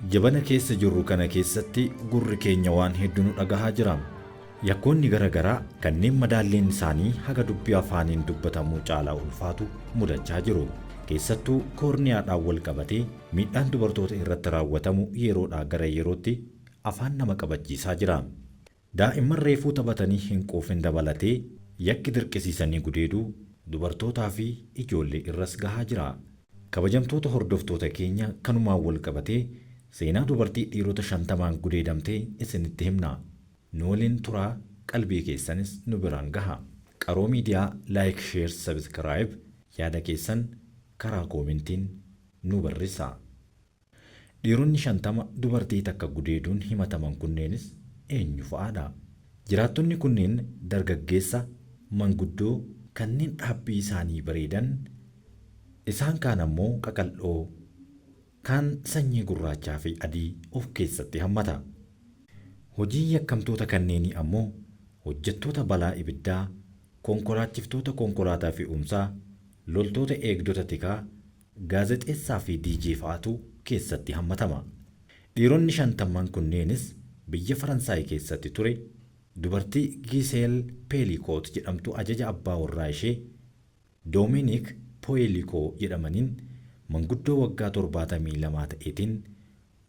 Jabana keessa jirru kana keessatti gurri keenya waan hedduu nu dhagahaa jira. Yakkoonni garaagaraa kanneen madaalleen isaanii haga dubbii afaaniin dubbatamuu caalaa ulfaatu mudachaa jiru. Keessattuu koorniyaadhaan wal qabatee miidhaan dubartoota irratti raawwatamu yeroodhaa gara yerootti afaan nama qabachiisaa jira. Daa'imman reefuu taphatanii hin quufin dabalatee yakki dirqisiisanii gudeeduu dubartootaa fi ijoollee irras gahaa jira. Kabajamtoota hordoftoota keenya kanumaan wal qabatee seenaa dubartii dhiirota 50 gudeedamtee isinitti himna. Nu waliin turaa, qalbii keessanis nu biraan gaha. Qaroo miidiyaa laayik, sheer, sabskiraayib yaada keessan karaa koomentiin nu barreessaa. Dhiironni 50 dubartii takka gudeeduun himataman kunneenis eenyu fa'aadha? Jiraattonni kunneen dargaggeessa, manguddoo kanneen dhaabbii isaanii bareedan, isaan kaan ammoo qaqal'oo, kaan sanyii gurraachaa fi adii of keessatti hammata. Hojii yakkamtoota kanneenii ammoo hojjettoota balaa ibiddaa, konkolaachiftoota konkolaataa fe'umsaa, loltoota eegdota tikaa, gaazexeessaa fi diijee fa'aatu keessatti hammatama. Dhiironni 50 kunneenis biyya Faransaay keessatti ture dubartii Giseel Peelikoot jedhamtu ajaja abbaa warraa ishee Doominik Pooyelikoo jedhamaniin manguddoo waggaa 72 ta'eetiin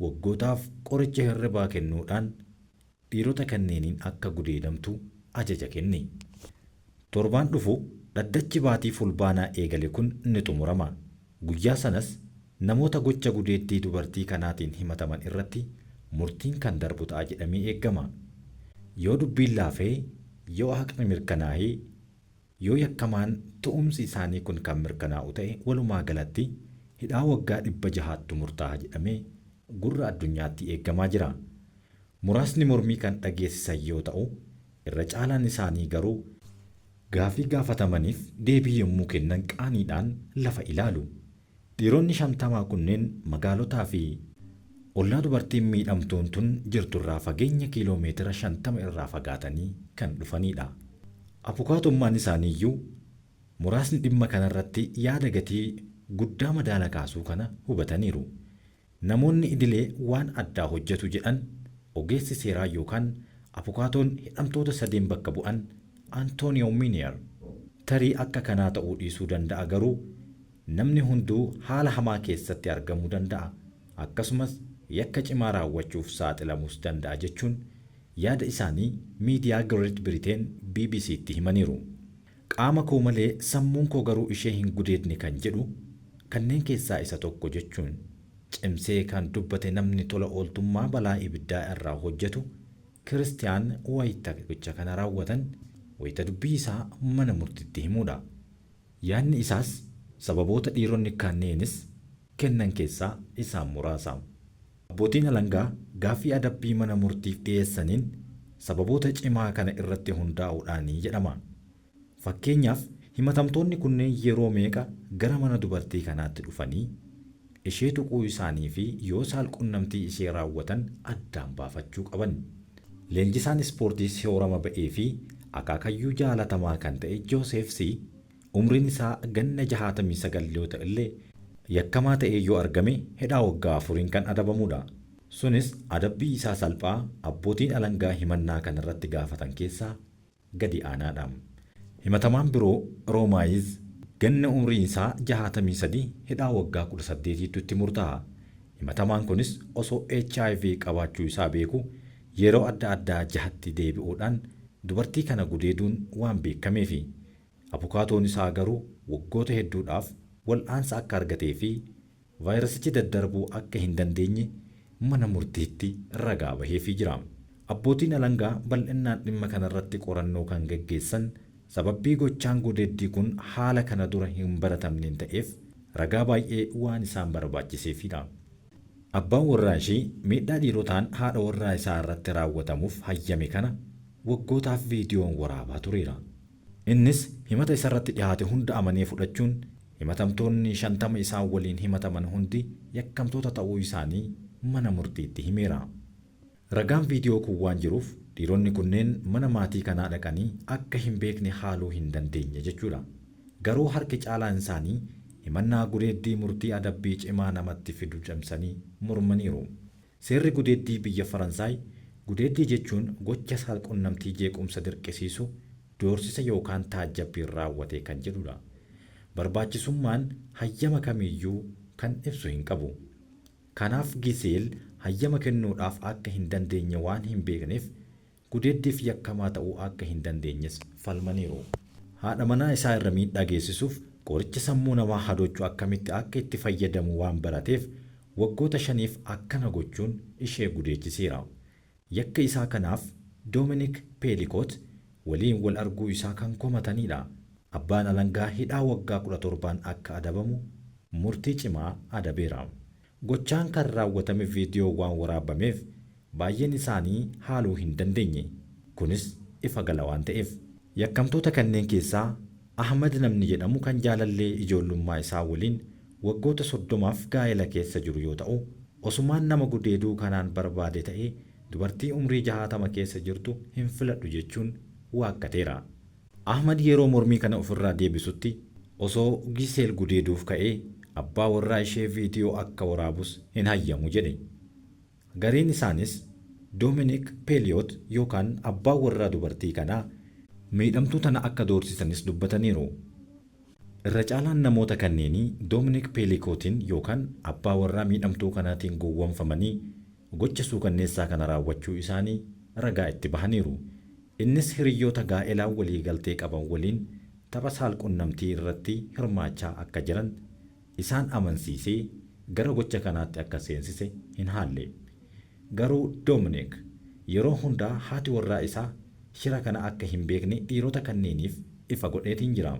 waggootaaf qoricha hirribaa kennuudhaan dhiirota kanneeniin akka gudeedamtu ajaja kenne. Torbaan dhufu dhaddachi baatii fulbaanaa eegale kun ni xumurama. Guyyaa sanas namoota gocha gudeeddii dubartii kanaatiin himataman irratti murtiin kan darbu ta'a jedhamee eeggama. Yoo dubbiin laafee, yoo haqni mirkanaa'ee, yoo yakkamaan tu'umsi isaanii kun kan mirkanaa'u ta'e walumaa galatti hidhaa waggaa 600 murtaa'a jedhamee gurra addunyaatti eeggamaa jira. Muraasni mormii kan dhageessisan yoo ta'u, irra caalaan isaanii garuu gaafii gaafatamaniif deebii yommuu kennan qaaniidhaan lafa ilaalu. Dhiironni 50 kunneen magaalotaa fi ollaa dubartiin miidhamtuun tun jirturraa fageenya kiiloomeetira 50 irraa fagaatanii kan dhufanidha. Abukaatummaan isaaniiyyuu muraasni dhimma kanarratti yaada gatii guddaa madaala kaasuu kana hubataniiru. Namoonni idilee waan addaa hojjetu jedhan ogeessi seeraa yookaan abukaatoon hidhamtoota 3 bakka bu'an Antooniyoo Miniyer tarii akka kanaa ta'uu dhiisuu danda'a, garuu namni hunduu haala hamaa keessatti argamuu danda'a, akkasumas yakka cimaa raawwachuuf saaxilamuus danda'a jechuun yaada isaanii miidiyaa Great Britain BBC'tti himaniiru. Qaama koo malee sammuun koo garuu ishee hin gudeedne kan jedhu kanneen keessaa isa tokko jechuun cimsee kan dubbate namni tola ooltummaa balaa ibiddaa irraa hojjetu Kiristiyaan wayita gocha kana raawwatan wayita dubbii isaa mana murtiitti himuudha. Yaadni isaas sababoota dhiironni kanneenis kennan keessaa isaan muraasa. Abbootiin alangaa gaaffii adabbii mana murtiif dhiyeessaniin sababoota cimaa kana irratti hundaa'uudhaanii jedhama. Fakkeenyaaf himatamtoonni kunneen yeroo meeqa gara mana dubartii kanaatti dhufanii ishee tuquu isaanii fi yoo saalqunnamtii ishee raawwatan addaan baafachuu qaban. Leenjisaan ispoortii soorama ba'ee fi akaakayyuu jaalatamaa kan ta'e Joosef C. umriin isaa ganna 69 yoo ta'e illee yakkamaa ta'ee yoo argame hidhaa waggaa 4 kan adabamudha. Sunis adabbii isaa salphaa abbootiin alangaa himannaa kanarratti gaafatan keessaa gadi aanaadha. Himatamaan biroo Roomaayiz ganna umriin isaa 63 hidhaa waggaa 18tti itti murtaa'a. Himatamaan kunis osoo HIV qabaachuu isaa beeku yeroo adda addaa jahatti deebi'uudhaan dubartii kana gudeeduun waan beekameefi. Abukaatoon isaa garuu waggoota hedduudhaaf wal'aansa akka argatee fi vaayirasichi daddarbuu akka hin dandeenye mana murtiitti ragaa baheefii jira. Abbootiin alangaa bal'inaan dhimma kanarratti qorannoo kan gaggeessan sababbii gochaan gudeeddii kun haala kana dura hin baratamneen ta'eef ragaa baay'ee waan isaan barbaachiseefidha. Abbaan warraa ishee miidhaa dhiirotaan haadha warraa isaa irratti raawwatamuuf hayyame kana waggootaaf viidiyoon waraabaa tureera. Innis himata isarratti dhiyaate hunda amanee fudhachuun himatamtoonni 50 isaan waliin himataman hundi yakkamtoota ta'uu isaanii mana murtiitti himeera. Ragaan viidiyoo kun waan jiruuf dhiironni kunneen mana maatii kanaa dhaqanii akka hin beekne haaluu hin dandeenye jechuudha. Garuu harki caalaan isaanii himannaa gudeeddii murtii adabbii cimaa namatti fidu cimsanii mormaniiru. Seerri gudeeddii biyya Faransaay gudeeddii jechuun gocha saalqunnamtii jeequmsa dirqisiisu doorsisa yookaan taajjabbiin raawwate kan jedhudha. Barbaachisummaan hayyama kamiyyuu kan ibsu hin qabu. Kanaaf Giseel hayyama kennuudhaaf akka hin dandeenye waan hin beekneef gudeeddiif yakkamaa ta'uu akka hin dandeenyes falmaniiru. Haadha manaa isaa irra miidhaa geessisuuf qoricha sammuu namaa hadochuu akkamitti akka itti fayyadamu waan barateef waggoota 5 akkana gochuun ishee gudeechisiira. Yakka isaa kanaaf Dominic Pelicot waliin wal arguu isaa kan komatanidha. Abbaan alangaa hidhaa waggaa 17 akka adabamu murtii cimaa adabeera. Gochaan kan raawwatame viidiyoo waan waraabameef baay'een isaanii haaluu hin dandeenye. Kunis ifa gala waan ta'eef. Yakkamtoota kanneen keessaa Ahmad namni jedhamu kan jaalallee ijoollummaa isaa waliin waggoota 30f gaa'ela keessa jiru yoo ta'u, osumaan nama gudeeduu kanaan barbaade ta'ee dubartii umrii 60 keessa jirtu hin filadhu jechuun waakkateera. Ahmad yeroo mormii kana ofirraa deebisutti osoo Giseel gudeeduuf ka'ee abbaa warraa ishee viidiyoo akka waraabus hin hayyamu jedhe. Gariin isaanis Dominic Peliot yookaan abbaa warraa dubartii kanaa miidhamtuu tana akka doorsisanis dubbataniiru. Irra caalaan namoota kanneenii Dominic Pelicotin yookaan abbaa warraa miidhamtuu kanaatiin gowwoomfamanii gocha suukanneessaa kana raawwachuu isaanii ragaa itti bahaniiru. Innis hiriyyoota gaa'elaa walii galtee qaban waliin tapha saalqunnamtii irratti hirmaachaa akka jiran isaan amansiisee gara gocha kanaatti akka seensise hin haalle. Garuu Dominic yeroo hundaa haati warraa isaa shira kana akka hin beekne dhiirota kanneeniif ifa godheetiin jira.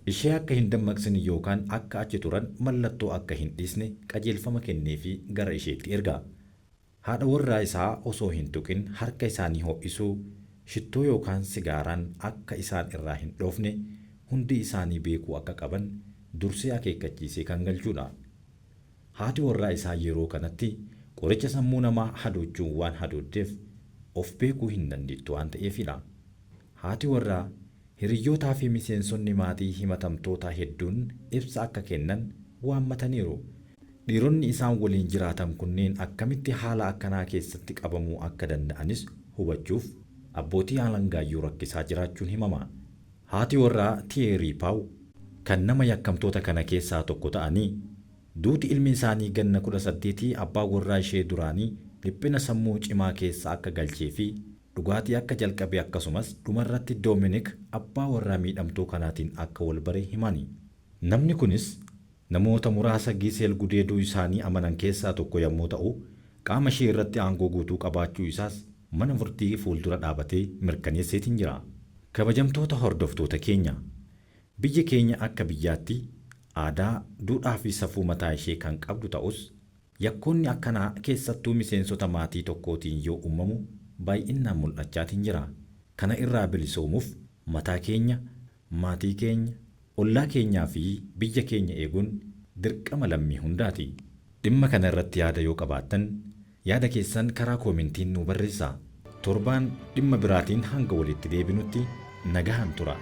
Ishee akka hin dammaqsine yookaan akka achi turan mallattoo akka hin dhiisne qajeelfama kenneefi gara isheetti erga. Haadha warraa isaa osoo hin tuqin harka isaanii ho'isuu, shittoo yookaan sigaaraan akka isaan irraa hin dhoofne hundi isaanii beekuu akka qaban dursee akeekkachiisee kan galchuudha. Haati warraa isaa yeroo kanatti qoricha sammuu namaa hadochuun waan hadooddeef of beekuu hin dandeettu waan ta'eefidha. Haati warraa hiriyyootaa fi miseensonni maatii himatamtoota hedduun ibsa akka kennan waammataniiru. Dhiironni isaan waliin jiraatan kunneen akkamitti haala akkanaa keessatti qabamuu akka danda'anis hubachuuf abbootii alangaayyuu rakkisaa jiraachuun himama. Haati warraa Thierry Pau kan nama yakkamtoota kana keessaa tokko ta'anii duuti ilmi isaanii ganna 18 abbaa warraa ishee duraanii dhiphina sammuu cimaa keessa akka galchee fi dhugaatii akka jalqabe akkasumas dhumarratti Dominic abbaa warraa miidhamtuu kanaatiin akka wal bare himani. Namni kunis namoota muraasa Giseel gudeeduu isaanii amanan keessaa tokko yommuu ta'u, qaama ishee irratti aangoo guutuu qabaachuu isaas mana murtii fuuldura dhaabatee mirkaneesseetiin jira. Kabajamtoota hordoftoota keenya, biyyi keenya akka biyyaatti aadaa, duudhaa fi safuu mataa ishee kan qabdu ta'us yakkoonni akkanaa keessattuu miseensota maatii tokkootiin yoo uumamu baay'inaan mul'achaatiin jira. Kana irraa bilisoomuuf mataa keenya, maatii keenya, ollaa keenyaa fi biyya keenya eeguun dirqama lammii hundaati. Dhimma kana irratti yaada yoo qabaattan yaada keessan karaa koomentiin nu barreessaa. Torbaan dhimma biraatiin hanga walitti deebinutti nagahan tura.